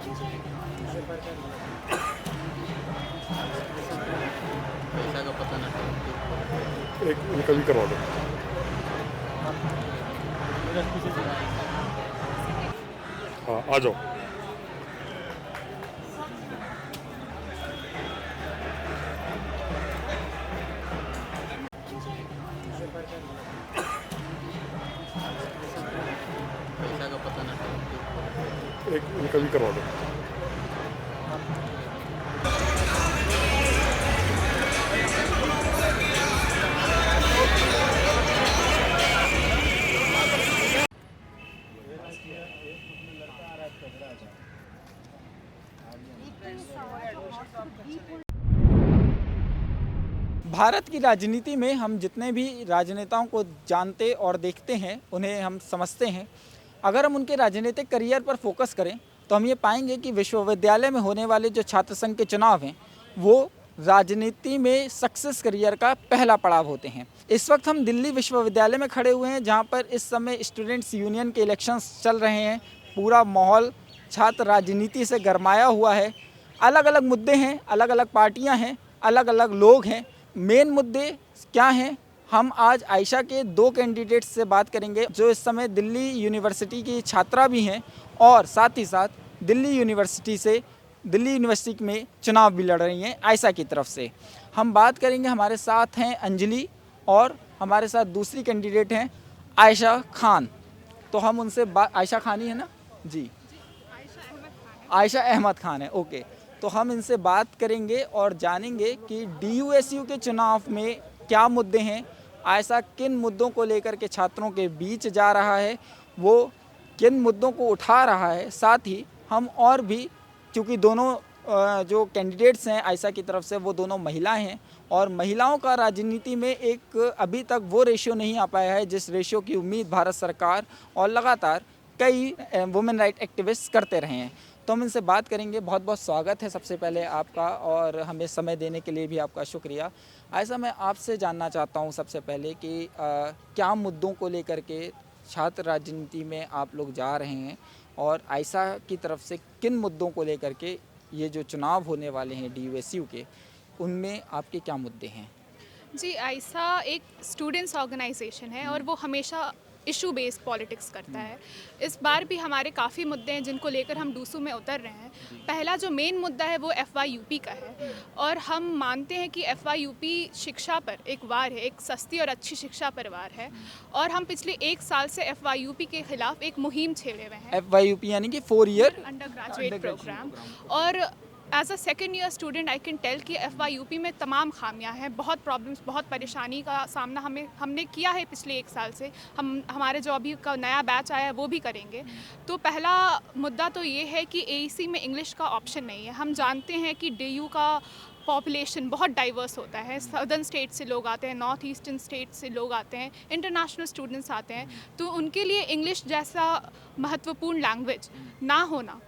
पैसा का पता ना एक इनका भी करवा दो। हाँ आ जाओ। पैसा का पता ना एक इनका भी करवा दो। भारत की राजनीति में हम जितने भी राजनेताओं को जानते और देखते हैं, उन्हें हम समझते हैं। अगर हम उनके राजनीतिक करियर पर फोकस करें तो हम ये पाएंगे कि विश्वविद्यालय में होने वाले जो छात्र संघ के चुनाव हैं वो राजनीति में सक्सेस करियर का पहला पड़ाव होते हैं। इस वक्त हम दिल्ली विश्वविद्यालय में खड़े हुए हैं, जहाँ पर इस समय स्टूडेंट्स यूनियन के इलेक्शंस चल रहे हैं। पूरा माहौल छात्र राजनीति से गरमाया हुआ है। अलग अलग मुद्दे हैं, अलग अलग पार्टियाँ हैं, अलग अलग लोग हैं। मेन मुद्दे क्या हैं, हम आज आयशा के दो कैंडिडेट्स से बात करेंगे जो इस समय दिल्ली यूनिवर्सिटी की छात्रा भी हैं और साथ ही साथ दिल्ली यूनिवर्सिटी में चुनाव भी लड़ रही हैं आयशा की तरफ से। हम बात करेंगे, हमारे साथ हैं अंजलि और हमारे साथ दूसरी कैंडिडेट हैं आयशा खान। तो हम उनसे आयशा खान ही है ना जी, आयशा अहमद खान है, ओके। तो हम इनसे बात करेंगे और जानेंगे कि DUSU के चुनाव में क्या मुद्दे हैं, आयशा किन मुद्दों को लेकर के छात्रों के बीच जा रहा है, वो किन मुद्दों को उठा रहा है। साथ ही हम और भी, क्योंकि दोनों जो कैंडिडेट्स हैं आयशा की तरफ से वो दोनों महिलाएं हैं और महिलाओं का राजनीति में एक अभी तक वो रेशियो नहीं आ पाया है जिस रेशियो की उम्मीद भारत सरकार और लगातार कई वुमेन राइट एक्टिविस्ट करते रहे हैं। तो हम इनसे बात करेंगे। बहुत बहुत स्वागत है सबसे पहले आपका और हमें समय देने के लिए भी आपका शुक्रिया। ऐसा मैं आपसे जानना चाहता हूं सबसे पहले कि क्या मुद्दों को लेकर के छात्र राजनीति में आप लोग जा रहे हैं और आयशा की तरफ से किन मुद्दों को लेकर के ये जो चुनाव होने वाले हैं DUSU के, उनमें आपके क्या मुद्दे हैं? जी, आयशा एक स्टूडेंट्स ऑर्गेनाइजेशन है और वो हमेशा इशू बेस्ड पॉलिटिक्स करता है। इस बार भी हमारे काफ़ी मुद्दे हैं जिनको लेकर हम डूसू में उतर रहे हैं। पहला जो मेन मुद्दा है वो FYUP का है और हम मानते हैं कि FYUP शिक्षा पर एक वार है, एक सस्ती और अच्छी शिक्षा पर वार है और हम पिछले 1 साल से FYUP के खिलाफ एक मुहिम छेड़े हुए हैं। FYUP यानी कि 4 ईयर अंडर ग्रेजुएट प्रोग्राम। और as a second year student I can tell कि FYUP में तमाम खामियां हैं, बहुत प्रॉब्लम्स, बहुत परेशानी का सामना हमने किया है पिछले 1 साल से। हमारे जो अभी का नया बैच आया है वो भी करेंगे। तो पहला मुद्दा तो ये है कि AEC में इंग्लिश का ऑप्शन नहीं है। हम जानते हैं कि DU का पॉपुलेशन बहुत डाइवर्स होता है। सदर्न स्टेट से लोग आते हैं, नॉर्थ ईस्टर्न स्टेट से लोग आते हैं, इंटरनेशनल स्टूडेंट्स आते हैं। तो उनके लिए इंग्लिश जैसा महत्वपूर्ण लैंग्वेज ना होना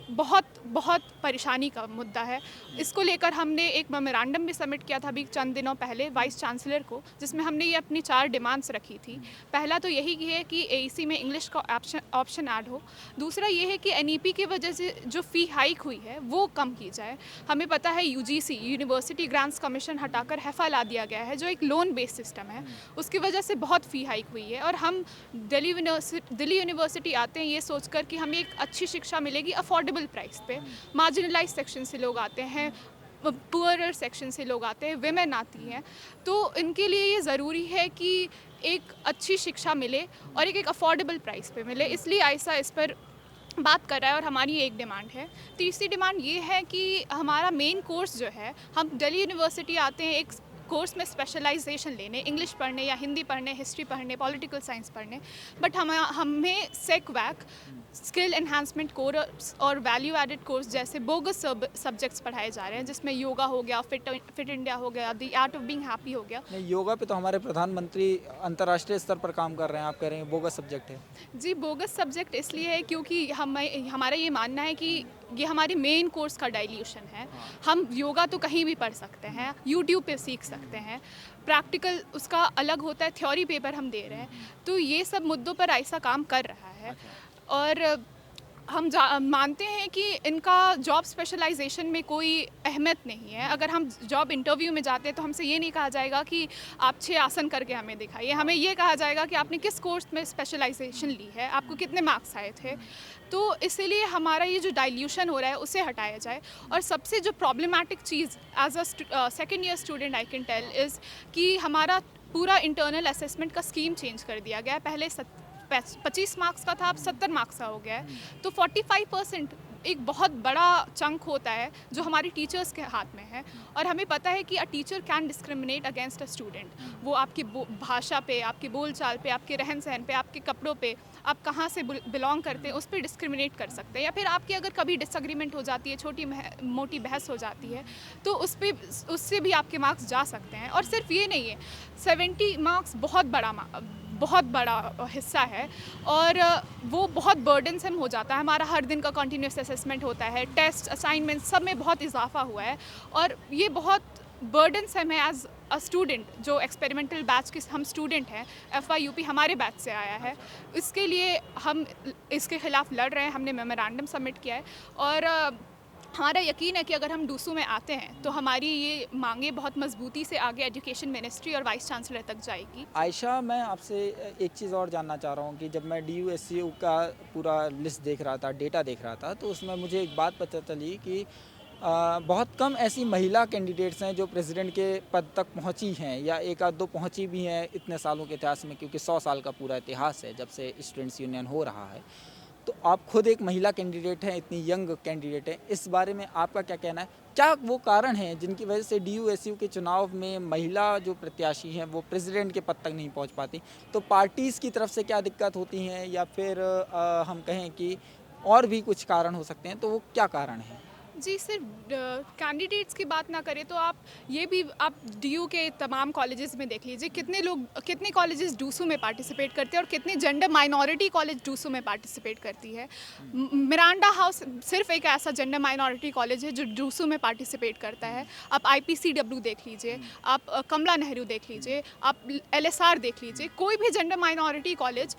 बहुत बहुत परेशानी का मुद्दा है। इसको लेकर हमने एक मेमोरेंडम भी सबमिट किया था अभी चंद दिनों पहले वाइस चांसलर को, जिसमें हमने ये अपनी 4 डिमांड्स रखी थी। पहला तो यही है कि AEC में इंग्लिश का ऑप्शन ऐड हो। दूसरा ये है कि NEP की वजह से जो फ़ी हाइक हुई है वो कम की जाए। हमें पता है UGC यूनिवर्सिटी ग्रांट्स कमीशन हटाकर HEFA ला दिया गया है जो एक लोन बेस्ड सिस्टम है, उसकी वजह से बहुत फ़ी हाइक हुई है। और हम दिल्ली यूनिवर्सिटी आते हैं ये सोचकर कि हमें एक अच्छी शिक्षा मिलेगी अफोर्डेबल प्राइस पे। मार्जिनलाइज सेक्शन से लोग आते हैं, पुअरर सेक्शन से लोग आते हैं, विमेन आती हैं, तो इनके लिए ये ज़रूरी है कि एक अच्छी शिक्षा मिले और एक अफोर्डेबल प्राइस पे मिले। इसलिए आयशा इस पर बात कर रहा है और हमारी एक डिमांड है। तीसरी डिमांड ये है कि हमारा मेन कोर्स जो है, हम दिल्ली यूनिवर्सिटी आते हैं एक कोर्स में स्पेशलाइजेशन लेने, इंग्लिश पढ़ने या हिंदी पढ़ने, हिस्ट्री पढ़ने, पॉलिटिकल साइंस पढ़ने, बट हमें SEC-WAC स्किल एनहांसमेंट कोर्स और वैल्यू एडेड कोर्स जैसे बोगस सब्जेक्ट्स पढ़ाए जा रहे हैं, जिसमें योगा हो गया, फिट इंडिया हो गया, the art of being happy हो गया। नहीं, योगा पे तो हमारे प्रधानमंत्री अंतर्राष्ट्रीय स्तर पर काम कर रहे हैं, आप कह रहे हैं बोगस सब्जेक्ट है। जी, बोगस सब्जेक्ट इसलिए है क्योंकि हमारा ये मानना है कि ये हमारी मेन कोर्स का डाइल्यूशन है। हम योगा तो कहीं भी पढ़ सकते हैं, यूट्यूब पे सीख सकते हैं, प्रैक्टिकल उसका अलग होता है, थ्योरी पेपर हम दे रहे हैं। तो ये सब मुद्दों पर आयशा काम कर रहा है। और मानते हैं कि इनका जॉब स्पेशलाइजेशन में कोई अहमियत नहीं है। अगर हम जॉब इंटरव्यू में जाते हैं तो हमसे ये नहीं कहा जाएगा कि आप 6 आसन करके हमें दिखाइए, हमें ये कहा जाएगा कि आपने किस कोर्स में स्पेशलाइजेशन ली है, आपको कितने मार्क्स आए थे। तो इसीलिए हमारा ये जो डाइल्यूशन हो रहा है उसे हटाया जाए। और सबसे जो प्रॉब्लमेटिक चीज़ as a second year student I can tell is कि हमारा पूरा इंटरनल असेसमेंट का स्कीम चेंज कर दिया गया है। पहले 25 मार्क्स का था, अब 70 मार्क्स का हो गया है। तो 45% एक बहुत बड़ा चंक होता है जो हमारी टीचर्स के हाथ में है। और हमें पता है कि a teacher can discriminate against a student. वो आपकी भाषा पे, आपकी बोलचाल पे, आपके रहन सहन पे, आपके कपड़ों पे, आप कहाँ से बिलोंग करते हैं उस पर डिस्क्रिमिनेट कर सकते हैं। या फिर आपकी अगर कभी डिसएग्रीमेंट हो जाती है, छोटी मोटी बहस हो जाती है, तो उससे भी आपके मार्क्स जा सकते हैं। और सिर्फ ये नहीं है, 70 मार्क्स बहुत बड़ा हिस्सा है और वो बहुत बर्डनसम हो जाता है। हमारा हर दिन का कंटिन्यूस असेसमेंट होता है, टेस्ट, असाइनमेंट, सब में बहुत इजाफा हुआ है और ये बहुत बर्डनसम है एज अ स्टूडेंट। जो एक्सपेरिमेंटल बैच के हम स्टूडेंट हैं, FYUP हमारे बैच से आया है, इसके लिए हम इसके खिलाफ लड़ रहे हैं। हमने मेमोरेंडम सबमिट किया है और हमारा यकीन है कि अगर हम डूसू में आते हैं तो हमारी ये मांगे बहुत मजबूती से आगे एजुकेशन मिनिस्ट्री और वाइस चांसलर तक जाएगी। आयशा, मैं आपसे एक चीज़ और जानना चाह रहा हूँ कि जब मैं DUSU का पूरा लिस्ट देख रहा था, डेटा देख रहा था, तो उसमें मुझे एक बात पता चली कि बहुत कम ऐसी महिला कैंडिडेट्स हैं जो प्रेसिडेंट के पद तक पहुंची हैं या एक आध दो पहुंची भी हैं इतने सालों के इतिहास में, क्योंकि 100 साल का पूरा इतिहास है जब से स्टूडेंट्स यूनियन हो रहा है। तो आप खुद एक महिला कैंडिडेट हैं, इतनी यंग कैंडिडेट हैं, इस बारे में आपका क्या कहना है? क्या वो कारण हैं जिनकी वजह से DUSU के चुनाव में महिला जो प्रत्याशी हैं वो प्रेसिडेंट के पद तक नहीं पहुंच पाती? तो पार्टीज़ की तरफ से क्या दिक्कत होती हैं या फिर हम कहें कि और भी कुछ कारण हो सकते हैं, तो वो क्या कारण है? जी, सिर्फ कैंडिडेट्स की बात ना करें तो आप ये भी आप DU के तमाम कॉलेजेस में देख लीजिए, कितने कॉलेजेस डूसू में पार्टिसिपेट करते हैं और कितने जेंडर माइनॉरिटी कॉलेज डूसू में पार्टिसिपेट करती है। मिरांडा हाउस सिर्फ एक ऐसा जेंडर माइनॉरिटी कॉलेज है जो डूसू में पार्टिसिपेट करता है। आप IPCW देख लीजिए, आप कमला नेहरू देख लीजिए, आप LSR देख लीजिए, कोई भी जेंडर माइनॉरिटी कॉलेज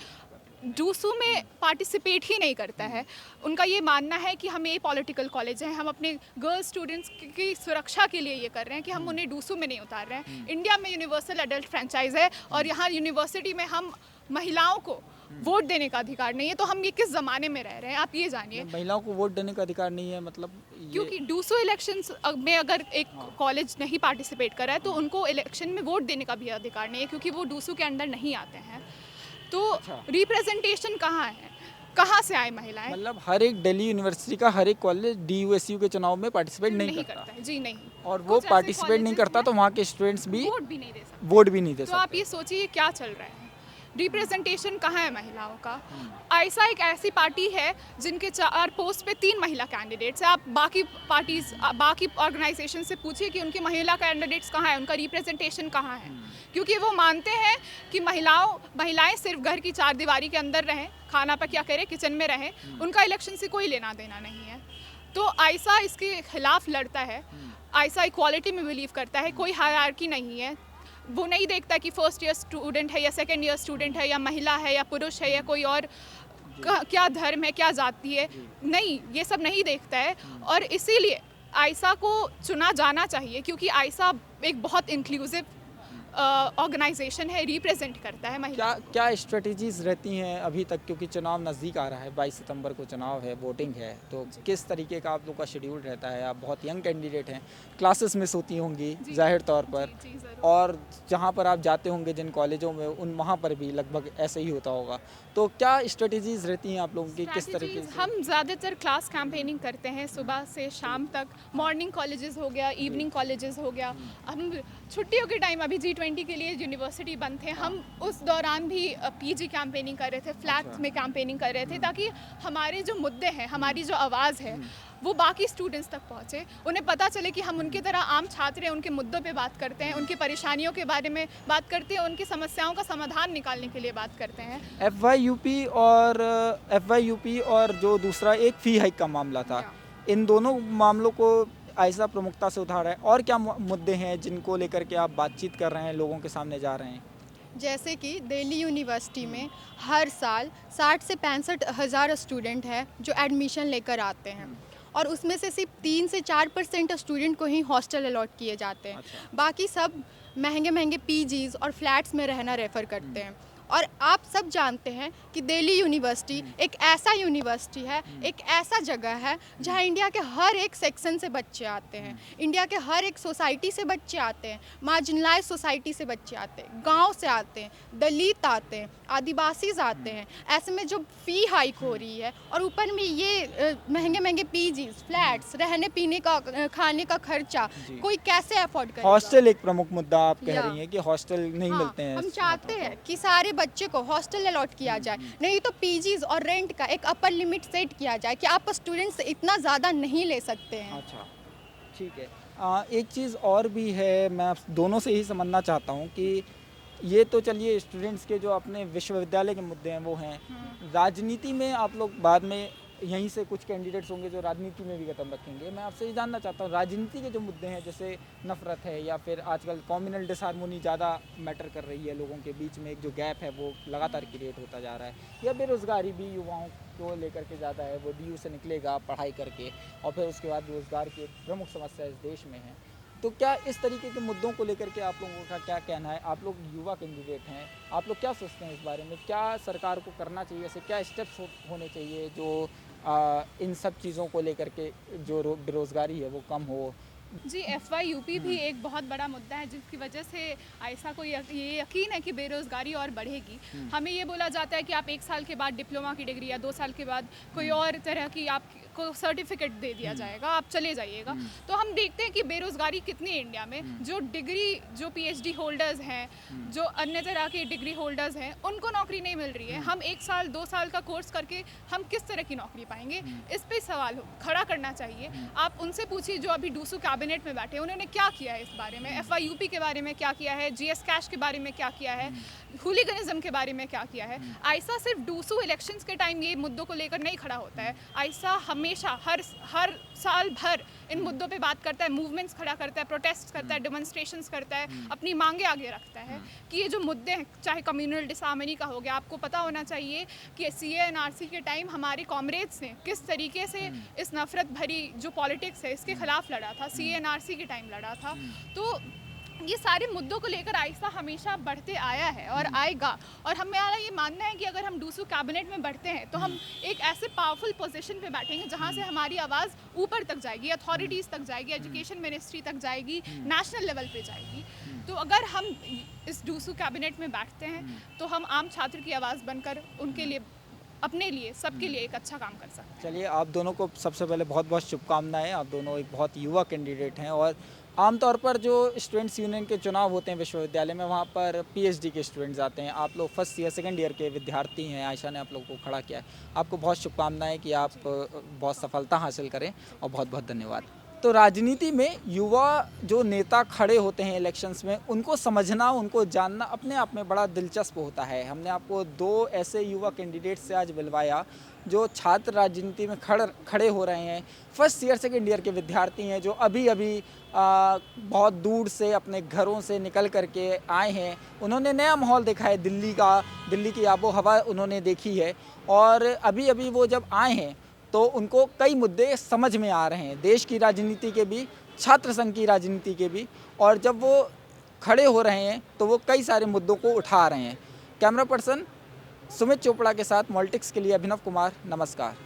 डूसू में पार्टिसिपेट ही नहीं करता है। उनका ये मानना है कि हम ये पॉलिटिकल कॉलेज हैं, हम अपने गर्ल्स स्टूडेंट्स की सुरक्षा के लिए ये कर रहे हैं कि हम उन्हें डूसू में नहीं उतार रहे हैं। इंडिया में यूनिवर्सल एडल्ट फ्रेंचाइज है और यहाँ यूनिवर्सिटी में हम महिलाओं को वोट देने का अधिकार नहीं है। तो हम ये किस ज़माने में रह रहे हैं, आप ये जानिए। महिलाओं को वोट देने का अधिकार नहीं है मतलब क्योंकि डूसू इलेक्शंस में अगर एक कॉलेज नहीं पार्टिसिपेट कर रहा है तो उनको इलेक्शन में वोट देने का भी अधिकार नहीं है, क्योंकि वो डूसू के अंदर नहीं आते हैं। तो रिप्रेजेंटेशन कहाँ है, कहाँ से आए महिलाएं? मतलब हर एक दिल्ली यूनिवर्सिटी का हर एक कॉलेज DUSU के चुनाव में पार्टिसिपेट नहीं करता है। जी नहीं। और वो पार्टिसिपेट नहीं करता तो वहाँ के स्टूडेंट्स भी वोट भी नहीं दे सकते। तो आप ये सोचिए क्या चल रहा है, रिप्रेजेंटेशन कहाँ है महिलाओं का? आयसा एक ऐसी पार्टी है जिनके 4 पोस्ट पे 3 महिला कैंडिडेट्स हैं। आप बाकी ऑर्गेनाइजेशन से पूछिए कि उनकी महिला कैंडिडेट्स कहाँ हैं, उनका रिप्रेजेंटेशन कहाँ है। क्योंकि वो मानते हैं कि महिलाएं सिर्फ घर की 4 दीवारी के अंदर रहें, खाना पर क्या करें, किचन में रहें, उनका इलेक्शन से कोई लेना देना नहीं है। तो आयसा इसके खिलाफ लड़ता है। आयसा इक्वालिटी में बिलीव करता है, कोई हायरार्की नहीं है। वो नहीं देखता कि फर्स्ट ईयर स्टूडेंट है या सेकेंड ईयर स्टूडेंट है या महिला है या पुरुष है या कोई और क्या धर्म है, क्या जाति है, नहीं, ये सब नहीं देखता है। और इसीलिए आयसा को चुना जाना चाहिए, क्योंकि आयसा एक बहुत इंक्लूसिव ऑर्गेनाइजेशन है, रिप्रेजेंट करता है महिला। क्या स्ट्रेटजीज रहती हैं अभी तक, क्योंकि चुनाव नज़दीक आ रहा है, 22 सितंबर को चुनाव है, वोटिंग है, तो किस तरीके का आप लोग का शेड्यूल रहता है? आप बहुत यंग कैंडिडेट हैं, क्लासेस मिस होती होंगी जाहिर तौर पर, और जहाँ पर आप जाते होंगे जिन कॉलेजों में वहाँ पर भी लगभग ऐसे ही होता होगा। तो क्या स्ट्रेटजीज रहती हैं आप लोगों की, किस तरीके से? हम ज़्यादातर क्लास कैंपेनिंग करते हैं सुबह से शाम तक। मॉर्निंग कॉलेजेस हो गया, इवनिंग कॉलेजेस हो गया। हम छुट्टियों के टाइम अभी G20 के लिए यूनिवर्सिटी बंद थे, हम उस दौरान भी PG कैंपेनिंग कर रहे थे, फ्लैट में कैंपेनिंग कर रहे थे, ताकि हमारे जो मुद्दे हैं, हमारी जो आवाज़ है वो बाकी स्टूडेंट्स तक पहुँचे, उन्हें पता चले कि हम उनकी तरह आम छात्र हैं, उनके मुद्दों पे बात करते हैं, उनकी परेशानियों के बारे में बात करते हैं, उनकी समस्याओं का समाधान निकालने के लिए बात करते हैं। FYUP और जो दूसरा एक फ़ी हाइक का मामला था, इन दोनों मामलों को आयसा प्रमुखता से उठा रहा है। और क्या मुद्दे हैं जिनको लेकर के आप बातचीत कर रहे हैं, लोगों के सामने जा रहे हैं? जैसे कि दिल्ली यूनिवर्सिटी में हर साल 60 से 65 हज़ार स्टूडेंट है जो एडमिशन लेकर आते हैं और उसमें से सिर्फ 3 से 4% स्टूडेंट को ही हॉस्टल अलॉट किए जाते हैं। बाकी सब महंगे महंगे पीजीज़ और फ्लैट्स में रहना रेफ़र करते हैं। और आप सब जानते हैं कि दिल्ली यूनिवर्सिटी एक ऐसा यूनिवर्सिटी है, एक ऐसा जगह है जहां इंडिया के हर एक सेक्शन से बच्चे आते हैं, इंडिया के हर एक सोसाइटी से बच्चे आते हैं, मार्जिनलाइज सोसाइटी से बच्चे आते हैं, गांव से आते हैं, दलित आते हैं, आदिवासीज आते हैं। ऐसे में जो फ़ी हाइक हो रही है और ऊपर में ये महंगे महंगे पीजीज, फ्लैट्स, रहने पीने का, खाने का खर्चा कोई कैसे अफोर्ड करेगा? हॉस्टल एक प्रमुख मुद्दा आप कह रही हैं कि हॉस्टल नहीं मिलते हैं। हम चाहते हैं कि सारे बच्चे को हॉस्टल अलॉट किया जाए, नहीं तो पीजीज और रेंट का एक अपर लिमिट सेट किया जाए कि आप स्टूडेंट्स इतना ज़्यादा नहीं ले सकते हैं। अच्छा, ठीक है। एक चीज़ और भी है, मैं आप दोनों से ही समझना चाहता हूँ कि ये तो चलिए स्टूडेंट्स के जो अपने विश्वविद्यालय के मुद्दे हैं वो हैं, राजनीति में आप लोग बाद में यहीं से कुछ कैंडिडेट्स होंगे जो राजनीति में भी कदम रखेंगे। मैं आपसे ये जानना चाहता हूँ, राजनीति के जो मुद्दे हैं जैसे नफ़रत है या फिर आजकल कम्युनल डिसहार्मोनी ज़्यादा मैटर कर रही है, लोगों के बीच में एक जो गैप है वो लगातार क्रिएट होता जा रहा है, या बेरोज़गारी भी युवाओं को लेकर के ज़्यादा है, वो DU से निकलेगा पढ़ाई करके और फिर उसके बाद रोज़गार की एक प्रमुख समस्या इस देश में है। तो क्या इस तरीके के मुद्दों को लेकर के आप लोगों का क्या कहना है? आप लोग युवा कैंडिडेट हैं, आप लोग क्या सोचते हैं इस बारे में? क्या सरकार को करना चाहिए, ऐसे क्या स्टेप्स होने चाहिए जो इन सब चीज़ों को लेकर के जो बेरोज़गारी है वो कम हो? जी, FYUP भी एक बहुत बड़ा मुद्दा है जिसकी वजह से आयशा को ये यकीन है कि बेरोज़गारी और बढ़ेगी। हमें ये बोला जाता है कि आप 1 साल के बाद डिप्लोमा की डिग्री या 2 साल के बाद कोई और तरह की आपको सर्टिफिकेट दे दिया जाएगा, आप चले जाइएगा। तो हम देखते हैं कि बेरोज़गारी कितनी है इंडिया में। जो डिग्री, जो PhD होल्डर्स हैं, जो अन्य तरह के डिग्री होल्डर्स हैं, उनको नौकरी नहीं मिल रही है। हम 1 साल 2 साल का कोर्स करके हम किस तरह की नौकरी पाएंगे? इस पे सवाल खड़ा करना चाहिए। आप उनसे पूछिए जो अभी डूसू कैबिनेट में बैठे, उन्होंने क्या किया है इस बारे में, FYUP के बारे में क्या किया है, GS कैश के बारे में क्या किया है, हुलिगनिज्म के बारे में क्या किया है। आयशा सिर्फ डूसू इलेक्शंस के टाइम ये मुद्दों को लेकर नहीं खड़ा होता है। आयशा हमेशा हर साल भर इन मुद्दों पे बात करता है, मूवमेंट्स खड़ा करता है, प्रोटेस्ट करता है, डेमोन्स्ट्रेशंस करता है, अपनी मांगे आगे रखता है कि ये जो मुद्दे हैं, चाहे कम्युनल डिसहार्मनी का हो गया, आपको पता होना चाहिए कि CAA NRC के टाइम हमारे कॉमरेड्स ने किस तरीके से इस नफरत भरी जो पॉलिटिक्स है इसके खिलाफ लड़ा था, CAA NRC के टाइम लड़ा था। तो ये सारे मुद्दों को लेकर आयशा हमेशा बढ़ते आया है और आएगा। और हमारा ये मानना है कि अगर हम डूसू कैबिनेट में बढ़ते हैं तो हम एक ऐसे पावरफुल पोजीशन पे बैठेंगे जहाँ से हमारी आवाज़ ऊपर तक जाएगी, अथॉरिटीज़ तक जाएगी, एजुकेशन मिनिस्ट्री तक जाएगी, नेशनल लेवल पे जाएगी। तो अगर हम इस डूसू कैबिनेट में बैठते हैं तो हम आम छात्र की आवाज़ बनकर उनके लिए, अपने लिए, सबके लिए एक अच्छा काम कर सकते हैं। चलिए, आप दोनों को सबसे पहले बहुत बहुत शुभकामनाएं। आप दोनों एक बहुत युवा कैंडिडेट हैं और आमतौर पर जो स्टूडेंट्स यूनियन के चुनाव होते हैं विश्वविद्यालय में, वहाँ पर PhD के स्टूडेंट्स आते हैं। आप लोग फर्स्ट ईयर सेकंड ईयर के विद्यार्थी हैं। आयशा ने आप लोगों को खड़ा किया है। आपको बहुत शुभकामनाएं कि आप बहुत सफलता हासिल करें और बहुत बहुत धन्यवाद। तो राजनीति में युवा जो नेता खड़े होते हैं इलेक्शंस में, उनको समझना, उनको जानना अपने आप में बड़ा दिलचस्प होता है। हमने आपको 2 ऐसे युवा कैंडिडेट से आज मिलवाया जो छात्र राजनीति में खड़े हो रहे हैं। फर्स्ट ईयर सेकंड ईयर के विद्यार्थी हैं जो अभी अभी बहुत दूर से अपने घरों से निकल करके आए हैं। उन्होंने नया माहौल देखा है दिल्ली का, दिल्ली की आबो हवा उन्होंने देखी है और अभी अभी वो जब आए हैं तो उनको कई मुद्दे समझ में आ रहे हैं, देश की राजनीति के भी, छात्र संघ की राजनीति के भी। और जब वो खड़े हो रहे हैं तो वो कई सारे मुद्दों को उठा रहे हैं। कैमरा पर्सन सुमित चोपड़ा के साथ मॉलिटिक्स के लिए अभिनव कुमार, नमस्कार।